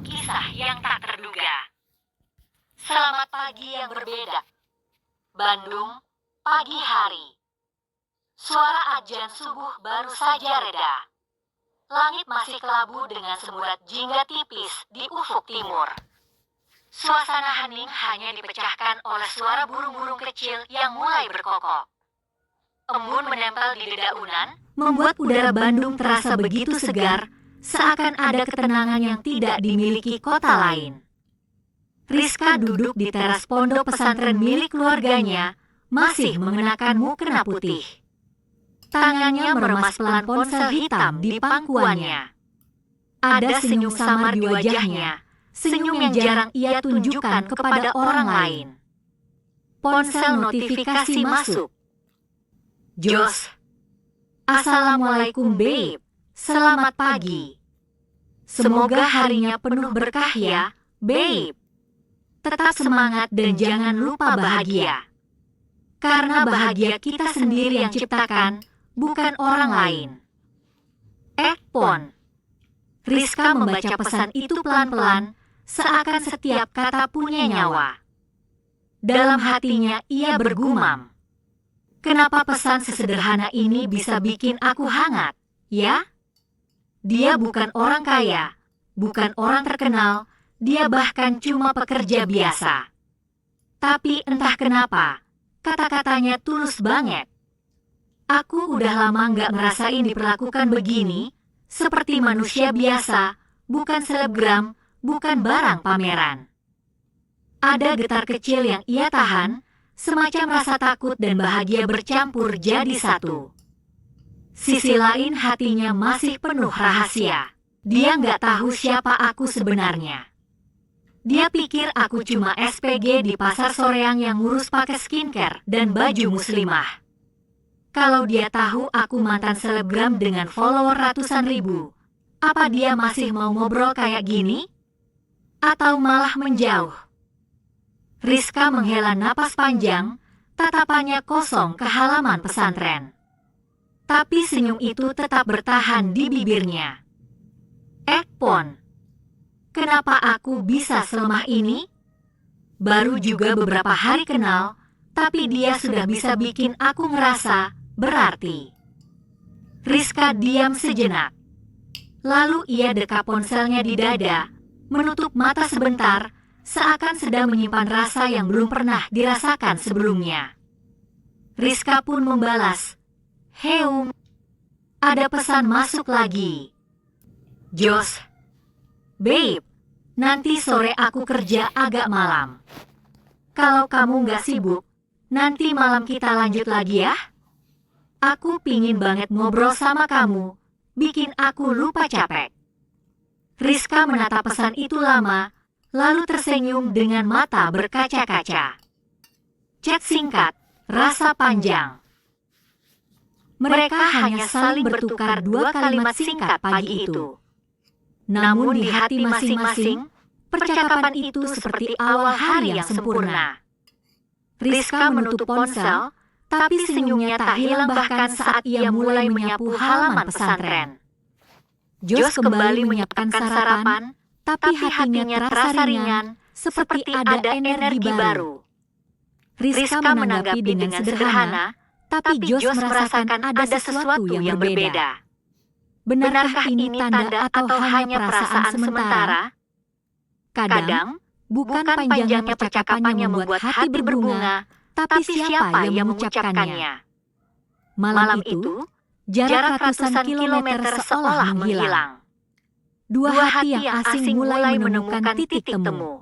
kisah yang tak terduga. Selamat pagi yang berbeda. Bandung, pagi hari. Suara ajan subuh baru saja reda. Langit masih kelabu dengan semburat jingga tipis di ufuk timur. Suasana hening hanya dipecahkan oleh suara burung-burung kecil yang mulai berkokok. Embun menempel di dedaunan, membuat udara Bandung terasa begitu segar, seakan ada ketenangan yang tidak dimiliki kota lain. Rizka duduk di teras pondok pesantren milik keluarganya, masih mengenakan mukena putih. Tangannya meremas pelan ponsel hitam di pangkuannya. Ada senyum samar di wajahnya, senyum yang jarang ia tunjukkan kepada orang lain. Ponsel notifikasi masuk. Jos. Assalamualaikum babe. Selamat pagi. Semoga harinya penuh berkah ya, babe. Tetap semangat dan jangan lupa bahagia. Karena bahagia kita sendiri yang ciptakan, bukan orang lain. Pon. Rizka membaca pesan itu pelan-pelan, seakan setiap kata punya nyawa. Dalam hatinya ia bergumam. Kenapa pesan sesederhana ini bisa bikin aku hangat, ya? Dia bukan orang kaya, bukan orang terkenal, dia bahkan cuma pekerja biasa. Tapi entah kenapa, kata-katanya tulus banget. Aku udah lama nggak ngerasain diperlakukan begini, seperti manusia biasa, bukan selebgram, bukan barang pameran. Ada getar kecil yang ia tahan, semacam rasa takut dan bahagia bercampur jadi satu. Sisi lain hatinya masih penuh rahasia. Dia nggak tahu siapa aku sebenarnya. Dia pikir aku cuma SPG di pasar soreang yang ngurus pakai skincare dan baju muslimah. Kalau dia tahu aku mantan selebgram dengan follower ratusan ribu, apa dia masih mau ngobrol kayak gini? Atau malah menjauh? Rizka menghela napas panjang, tatapannya kosong ke halaman pesantren. Tapi senyum itu tetap bertahan di bibirnya. Pon. Kenapa aku bisa selemah ini? Baru juga beberapa hari kenal, tapi dia sudah bisa bikin aku ngerasa berarti. Rizka diam sejenak. Lalu ia dekap ponselnya di dada, menutup mata sebentar, seakan sedang menyimpan rasa yang belum pernah dirasakan sebelumnya. Rizka pun membalas, "Heum, ada pesan masuk lagi. Jos. Babe, nanti sore aku kerja agak malam. Kalau kamu nggak sibuk, nanti malam kita lanjut lagi ya. Aku pingin banget ngobrol sama kamu, bikin aku lupa capek." Rizka menatap pesan itu lama, lalu tersenyum dengan mata berkaca-kaca. Chat singkat, rasa panjang. Mereka hanya saling bertukar dua kalimat singkat pagi itu. Namun di hati masing-masing, percakapan itu seperti awal hari yang sempurna. Rizka menutup ponsel, tapi senyumnya tak hilang bahkan saat ia mulai menyapu halaman pesantren. Jos kembali menyiapkan sarapan, tapi hatinya terasa ringan, seperti ada energi baru. Rizka menanggapi dengan sederhana, tapi Jos merasakan ada sesuatu yang berbeda. Benarkah ini tanda atau hanya perasaan sementara? Kadang, bukan panjangnya percakapan yang membuat hati berbunga, tapi siapa yang mengucapkannya. Malam itu, jarak ratusan kilometer seolah menghilang. Dua hati yang asing mulai menemukan titik temu.